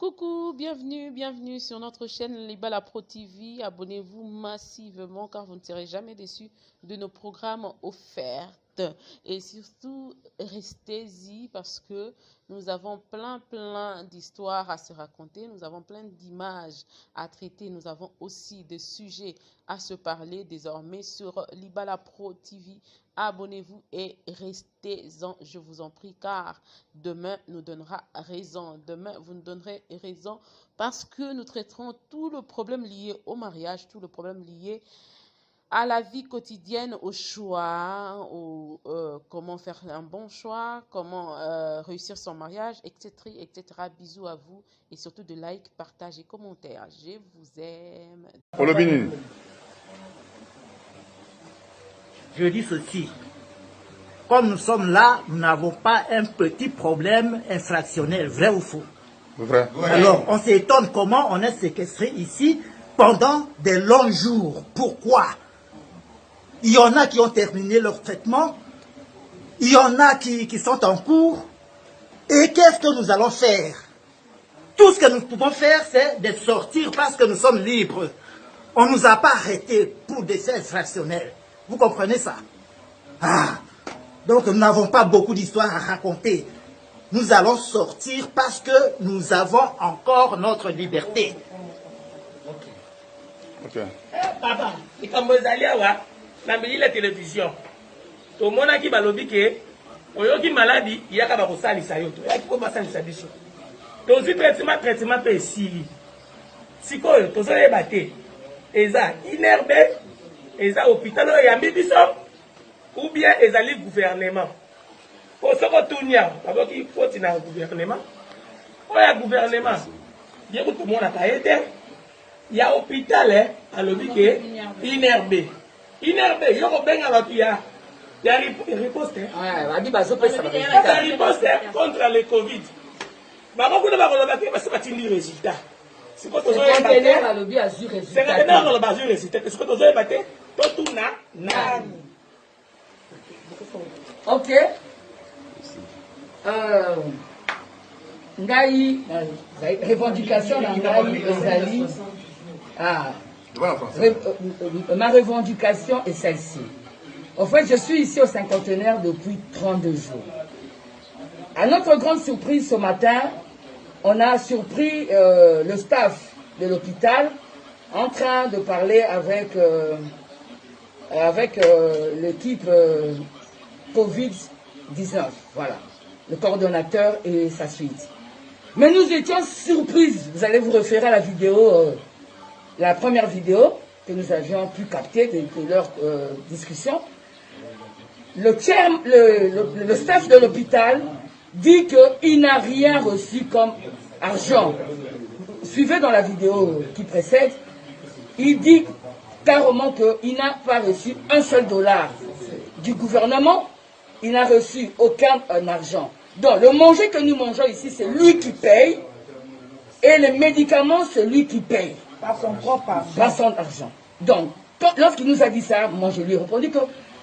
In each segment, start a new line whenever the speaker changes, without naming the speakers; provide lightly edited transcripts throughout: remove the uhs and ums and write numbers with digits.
Coucou, bienvenue sur notre chaîne Libala Pro TV. Abonnez-vous massivement car vous ne serez jamais déçus de nos programmes offerts. Et surtout, restez-y parce que nous avons plein d'histoires à se raconter. Nous avons plein d'images à traiter. Nous avons aussi des sujets à se parler désormais sur Libala Pro TV. Abonnez-vous et restez-en, je vous en prie, car demain nous donnera raison. Demain, vous nous donnerez raison parce que nous traiterons tout le problème lié au mariage, tout le problème lié à la vie quotidienne, au choix, comment faire un bon choix, comment réussir son mariage, etc., etc. Bisous à vous et surtout de like, partage et commentaires. Je vous aime.
Je dis ceci, comme nous sommes là, nous n'avons pas un petit problème infractionnel, vrai ou faux?
Vrai.
Alors, on s'étonne comment on est séquestré ici pendant des longs jours. Pourquoi? Il y en a qui ont terminé leur traitement, il y en a qui sont en cours. Et qu'est-ce que nous allons faire? Tout ce que nous pouvons faire, c'est de sortir parce que nous sommes libres. On ne nous a pas arrêtés pour des faits infractionnels. Vous comprenez ça? Donc nous n'avons pas beaucoup d'histoires à raconter. Nous allons sortir parce que nous avons encore notre liberté.
Ok.
Papa, et comme vous allez voir, la télévision, tout le monde qui va lobby que, oyoki maladie, il y a qu'à voir ça, il y a qui commence à ça biso. Donc si traitement peut si quoi, tout ça est batté. Et ça, inherbé, et ça hôpital, il y a biso, ou bien ils allaient gouvernement. Pour se retourner, d'abord qu'il faut qu'il y ait un gouvernement. Pour le gouvernement, il y a tout le monde à aider. Il y a hôpital, à l'objet qui est inherbé. Inherbé, il y a un bien alors qu'il y a riposte. Il y a riposte contre le Covid. Mais beaucoup de gens c'est pas un résultat. C'est quoi ton
conteneur à l'objet a eu résultat.
C'est un conteneur à l'objet résultat. C'est quoi ton zoé batté? Tout na.
Ok. Ngai, revendication Ngai ezali. Ma revendication est celle-ci. En fait, je suis ici au cinquantenaire depuis 32 jours. À notre grande surprise ce matin, on a surpris le staff de l'hôpital en train de parler avec l'équipe Covid-19, voilà, le coordonnateur et sa suite. Mais nous étions surprises, vous allez vous référer à la vidéo, la première vidéo que nous avions pu capter de leur discussion. Le staff de l'hôpital dit qu'il n'a rien reçu comme argent. Suivez dans la vidéo qui précède, il dit carrément qu'il n'a pas reçu un seul dollar du gouvernement, il n'a reçu aucun argent. Donc le manger que nous mangeons ici, c'est lui qui paye, et les médicaments, c'est lui qui paye.
Par son propre argent.
Par son argent. Donc, lorsqu'il nous a dit ça, moi je lui ai répondu que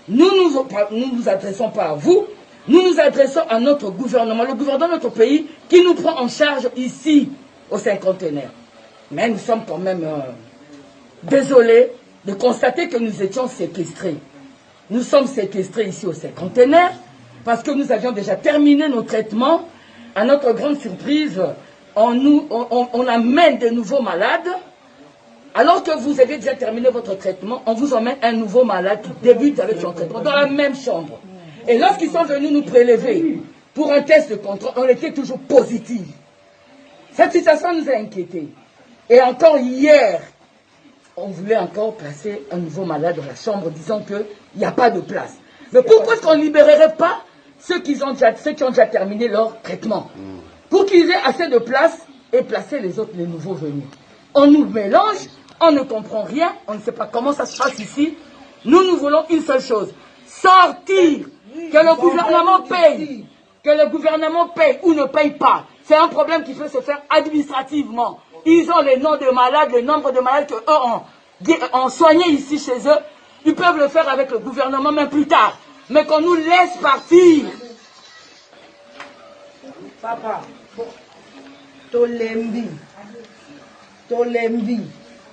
nous nous adressons pas à vous, nous nous adressons à notre gouvernement, le gouvernement de notre pays qui nous prend en charge ici au cinquantenaire. Mais nous sommes quand même désolés de constater que nous étions séquestrés. Nous sommes séquestrés ici au cinquantenaire parce que nous avions déjà terminé nos traitements. À notre grande surprise, on amène de nouveaux malades. Alors que vous avez déjà terminé votre traitement, on vous emmène un nouveau malade qui débute avec son traitement dans la même chambre. Et lorsqu'ils sont venus nous prélever pour un test de contrôle, on était toujours positif. Cette situation nous a inquiétés. Et encore hier, on voulait encore placer un nouveau malade dans la chambre, disant qu'il n'y a pas de place. Mais pourquoi est-ce qu'on ne libérerait pas ceux qui ont déjà terminé leur traitement? Pour qu'ils aient assez de place et placer les autres, les nouveaux venus. On nous mélange, on ne comprend rien, on ne sait pas comment ça se passe ici. Nous voulons une seule chose, sortir, que le gouvernement paye. Que le gouvernement paye ou ne paye pas. C'est un problème qui peut se faire administrativement. Ils ont les noms de malades, le nombre de malades qu'eux ont soignés ici chez eux. Ils peuvent le faire avec le gouvernement même plus tard. Mais qu'on nous laisse partir.
Papa,
tolembi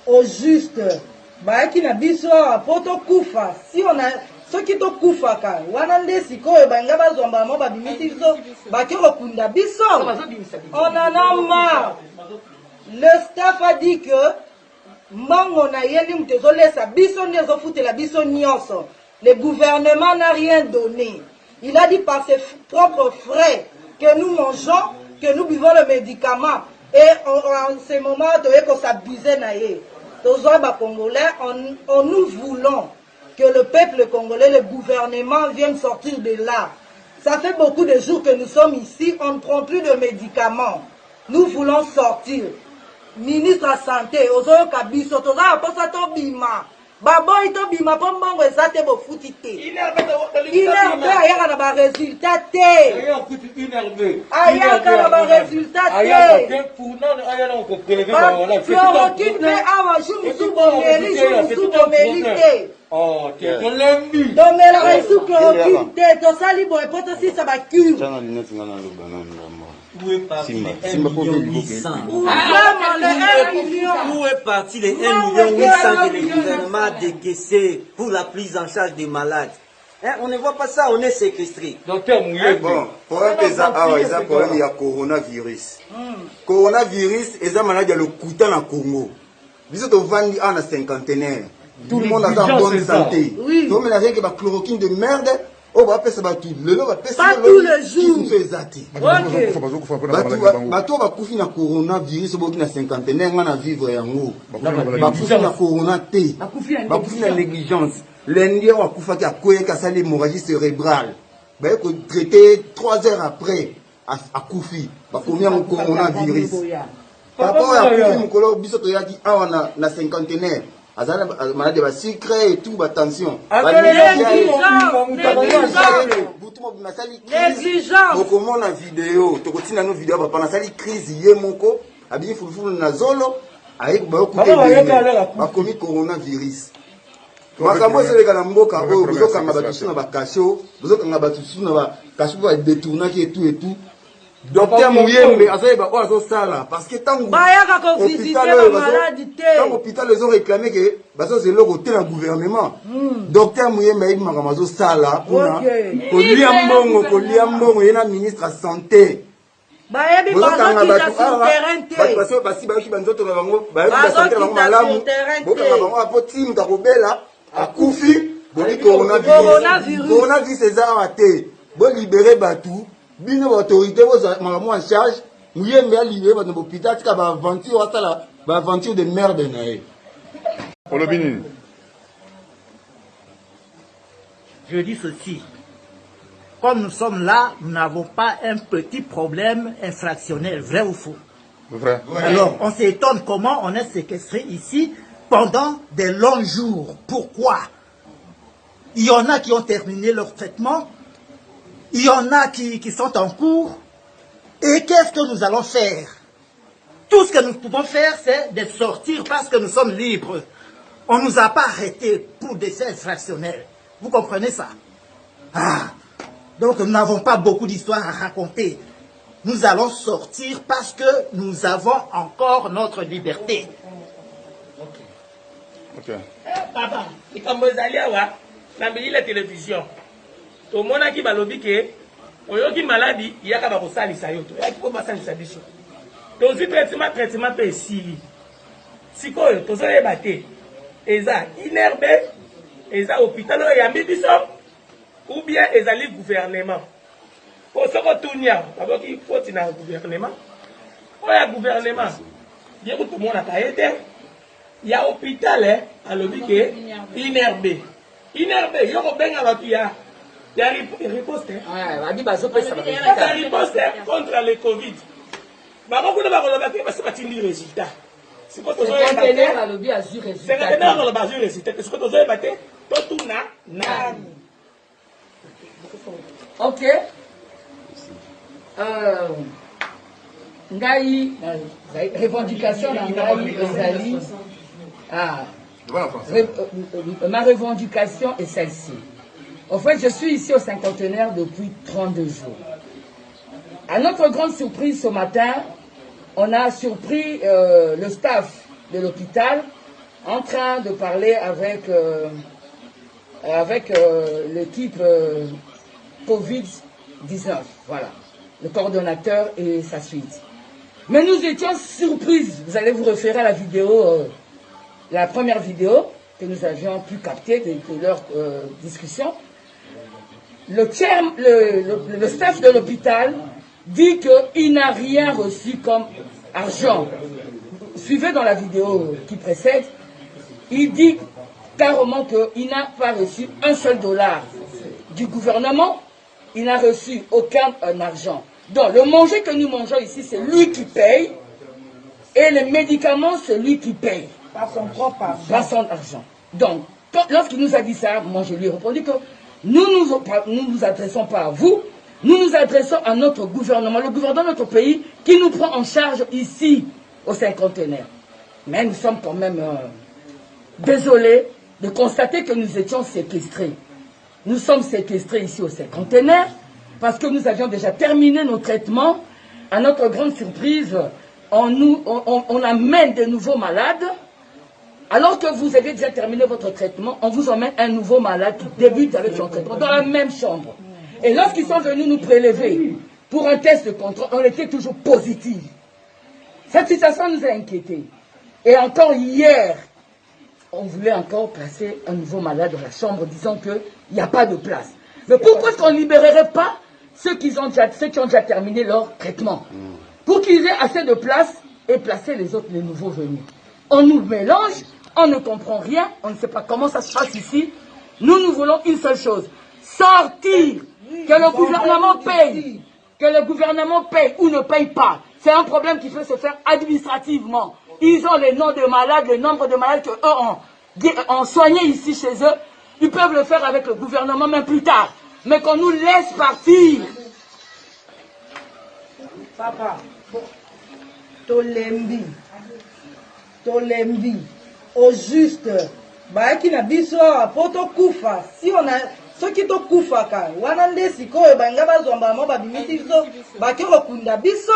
au juste bayaki na biso po tokufa si on a soki tokufaka wana nde sikoyo banga bazwamba mo babimisi biso baki kokunda biso on en a marre. Le staff a dit que mbango na yendi mutu ezolesa biso nde ezofutela biso nyonso. Le gouvernement n'a rien donné. Il a dit par ses propres frais que nous mangeons, que nous buvons le médicament. Et en ce moment, on s'abusait. Congolais, nous voulons que le peuple congolais, le gouvernement vienne sortir de là. Ça fait beaucoup de jours que nous sommes ici, on ne prend plus de médicaments. Nous voulons sortir. Ministre de la Santé, Ozoyo Kabiso, Toza Aposato Bima. Baboy to bima po mbongo ezate bo futi te. Inerbe ayaka na ba résultat te. Ayaka na ba résultat te. Chloroquine pe awa jour musu bomeli te.
Oh, t'es tolembi.
Domela resu chloroquine te. Tosali boy po tosisa ba cure.
Où est parti les 1 800 Où est parti les 1 800 que le gouvernement a décaissé pour la prise en charge des malades? Hein, on ne voit pas ça, on est séquestré.
Docteur Mouye.
Bon, problème il y a coronavirus. Coronavirus, et ça maladie le coût en Congo. Vous êtes au vendu en cinquantenaire. Tout le monde a en bonne santé. Oui. Donc, il y a rien que la chloroquine de merde. Oh, bah, pas
tous les jours.
Bato va koufi na coronavirus, boki na cinquantenaire, on a vivre yango. Ba koufi na corona T. Ba koufi na négligence. L'Indien va koufa ki a koye ka sali hémorragie cérébrale. Ba ko traité 3 heures après à koufi. Ba combien mon coronavirus. Papa ya koufi mukolo biso to yaki awa na cinquantenaire. Azana maladie ba sucre et tout ba tension.
Négligence.
Beaucoup mon na vidéo, to kotina no vidéo papa na sali crise ye moko, abi fulufulu na zolo, avec ba ko ba komi coronavirus. Makambo se lega na mboka o bozoka nga batu na ba kasho, bozoka nga batu na ba kasho ba détournaki et tout. Docteur Mouyembe, parce que tant l'hôpital les ont réclamé que c'est leur côté le gouvernement. Docteur Mouyembe, il m'a ramassé ça là pour lui il y a un ministre de la santé. Bino autorité vous en charge, Mouyembe a libéré votre hôpital, qui a aventure de merde.
Je dis ceci. Comme nous sommes là, nous n'avons pas un petit problème infractionnel, vrai ou faux?
Vrai.
Alors, on s'étonne comment on est séquestré ici pendant des longs jours. Pourquoi? Il y en a qui ont terminé leur traitement. Il y en a qui sont en cours. Et qu'est-ce que nous allons faire? Tout ce que nous pouvons faire, c'est de sortir parce que nous sommes libres. On ne nous a pas arrêtés pour des faits infractionnels. Vous comprenez ça? Donc nous n'avons pas beaucoup d'histoires à raconter. Nous allons sortir parce que nous avons encore notre liberté.
Ok. Papa, il y a la télévision. Tout le monde qui balobi que oyoki maladie il y a ka ko salisa yo to ya ki ko basalisa biso to zi traitement pe sili sikoyo to zo ebate eza inerbe eza hôpital ya biso ou bien ezali gouvernement pour soko tunia baboki foti na gouvernement oya gouvernement bien ko to mona ka ete ya hôpital alobi que inerbe yo ko benga ba tuya. Il y a une riposte contre le Covid. Beaucoup de des résultats. C'est quoi
Ok. Ngai, revendication ma revendication est celle-ci. En fait, je suis ici au cinquantenaire depuis 32 jours. À notre grande surprise ce matin, on a surpris le staff de l'hôpital en train de parler avec l'équipe Covid-19, voilà, le coordonnateur et sa suite. Mais nous étions surprises, vous allez vous référer à la vidéo, la première vidéo que nous avions pu capter de leur discussion. Le staff de l'hôpital dit qu'il n'a rien reçu comme argent. Suivez dans la vidéo qui précède, il dit carrément qu'il n'a pas reçu un seul dollar du gouvernement, il n'a reçu aucun argent. Donc le manger que nous mangeons ici, c'est lui qui paye, et les médicaments, c'est lui qui paye.
Par son propre argent.
Par son argent. Donc, lorsqu'il nous a dit ça, moi je lui ai répondu que nous nous adressons pas à vous, nous nous adressons à notre gouvernement, le gouvernement de notre pays qui nous prend en charge ici au cinquantenaire. Mais nous sommes quand même désolés de constater que nous étions séquestrés. Nous sommes séquestrés ici au cinquantenaire parce que nous avions déjà terminé nos traitements. À notre grande surprise, on amène de nouveaux malades. Alors que vous avez déjà terminé votre traitement, on vous emmène un nouveau malade qui débute avec son traitement dans la même chambre. Et lorsqu'ils sont venus nous prélever pour un test de contrôle, on était toujours positif. Cette situation nous a inquiétés. Et encore hier, on voulait encore placer un nouveau malade dans la chambre, disant qu'il n'y a pas de place. Mais pourquoi est-ce qu'on ne libérerait pas ceux qui ont déjà terminé leur traitement, pour qu'ils aient assez de place et placer les autres, les nouveaux venus? On nous mélange, on ne comprend rien, on ne sait pas comment ça se passe ici. Nous voulons une seule chose, sortir, que le gouvernement paye, que le gouvernement paye ou ne paye pas. C'est un problème qui peut se faire administrativement. Ils ont les noms de malades, le nombre de malades qu'eux ont soigné ici chez eux. Ils peuvent le faire avec le gouvernement même plus tard. Mais qu'on nous laisse partir.
Papa, Tolembi, au juste, qui na biso poto kufa, si on a ceux qui to kufa ka, wanande sikoyo banga bazomba mo babimisi biso, bakero kunda biso.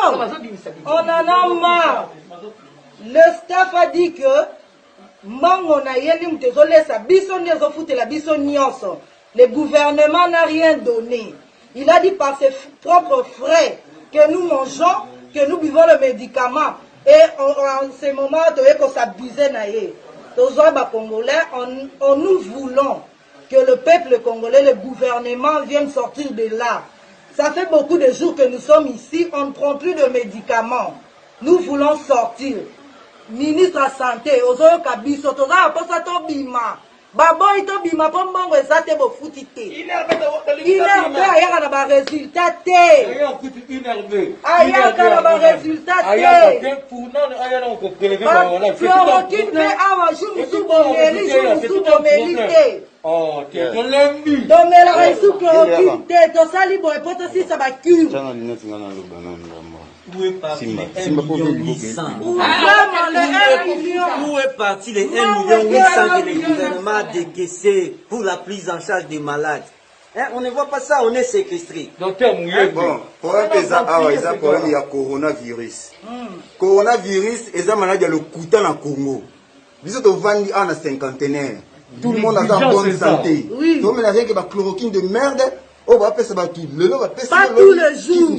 On en a marre. Le staff a dit que mango na yeli mtezolesa biso ndezo futela biso nyonso. Le gouvernement n'a rien donné. Il a dit par ses propres frais que nous mangeons, que nous buvons le médicament. Et en ce moment, on s'abusait. Nous voulons que le peuple congolais, le gouvernement vienne sortir de là. Ça fait beaucoup de jours que nous sommes ici, on ne prend plus de médicaments. Nous voulons sortir. Ministre de la Santé, Ozoyo Kabiso, Toza Aposato Bima. Baboy to bima pombongo ezate bo futite. Inerbe ayaka na ba résultat te. Ayaka na ba résultat te. Chloroquine pe awa jour bomeli jour bomeli te.
Oh, t'es Tolembi.
Domela resu chloroquine te to sali bo epoto si sa ba cure.
Où est parti les 1 800 000? Où est parti les 1 800 000 que le gouvernement a décaissé pour la prise en charge des malades? Hein, on ne voit pas ça, on est séquestré.
Docteur Mouye, bon, problème il y a coronavirus. Coronavirus, et ça maladie le coût en Congo. Vous êtes au Vandi en cinquantenaire. Tout le monde a en bonne santé. Tout le monde a rien que la chloroquine de merde. Oh, bah, pas
tous les jours.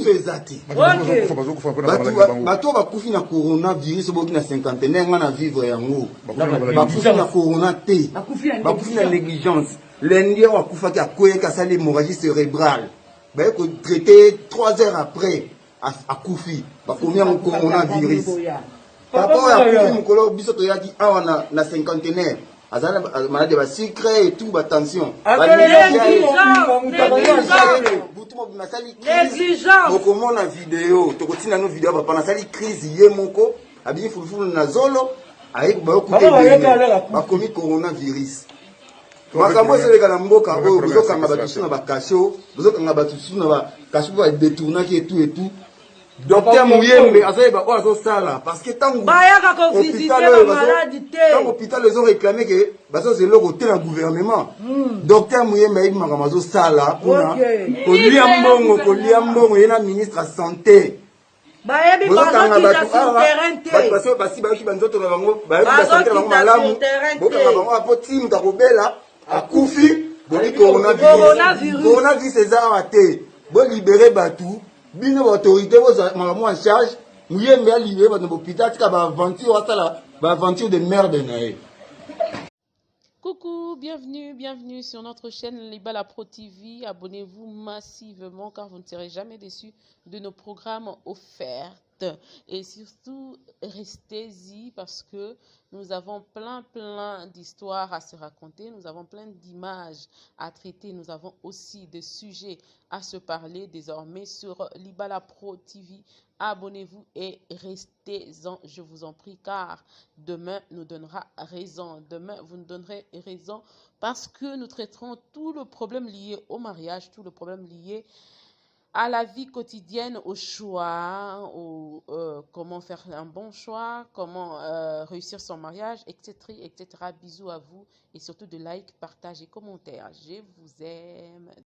Bato va koufi na coronavirus boki na cinquantenaire ngana vivre yango. Ba koufi na corona T. Ba koufi na négligence. Lundi wa koufa ki akoye ka sali hémorragie cérébrale. Ba ko traiter 3 heures après à koufi. Ba combien mon coronavirus. Papa ya koufi mukolo biso to yaki awa na cinquantenaire. Azana maladie ba sucre et tout ba tension.
Négligence.
Comment na vidéo, tokotina no vidéo papa na sali crise ye moko, abi fulufulu na zolo, avec ba okuté ba komi coronavirus. Makambo seleka na mboka oyo bozoka nga batu na ba kasho, bozoka nga batu na ba kasho ba détournaki et tout. Docteur Mouyembe, parce que tant l'hôpital les ont réclamé que c'est leur hôtel en gouvernement. Docteur Mouyembe, il m'a ramassé ça là pour liambongo, il y a un ministre de la santé.
bayebi bazokita sur terrain te
bato basi bayoki banzoto na bango bayoki basante na bango malamu bokanga bango apo timka kobela akufi bobi coronavirus eza awa te bolibere bato bino baautorité bozamakamu en charge muyembe alibere bato na bopita tika baaventure asala baaventure de merde na ye.
Coucou, bienvenue sur notre chaîne Libala Pro TV. Abonnez-vous massivement car vous ne serez jamais déçus de nos programmes offerts. Et surtout, restez-y parce que nous avons plein d'histoires à se raconter. Nous avons plein d'images à traiter. Nous avons aussi des sujets à se parler désormais sur Libala Pro TV. Abonnez-vous et restez-en, je vous en prie, car demain nous donnera raison. Demain, vous nous donnerez raison parce que nous traiterons tout le problème lié au mariage, tout le problème lié à la vie quotidienne, au choix, comment faire un bon choix, comment réussir son mariage, etc., etc. Bisous à vous et surtout de like, partage et commentaires. Je vous aime.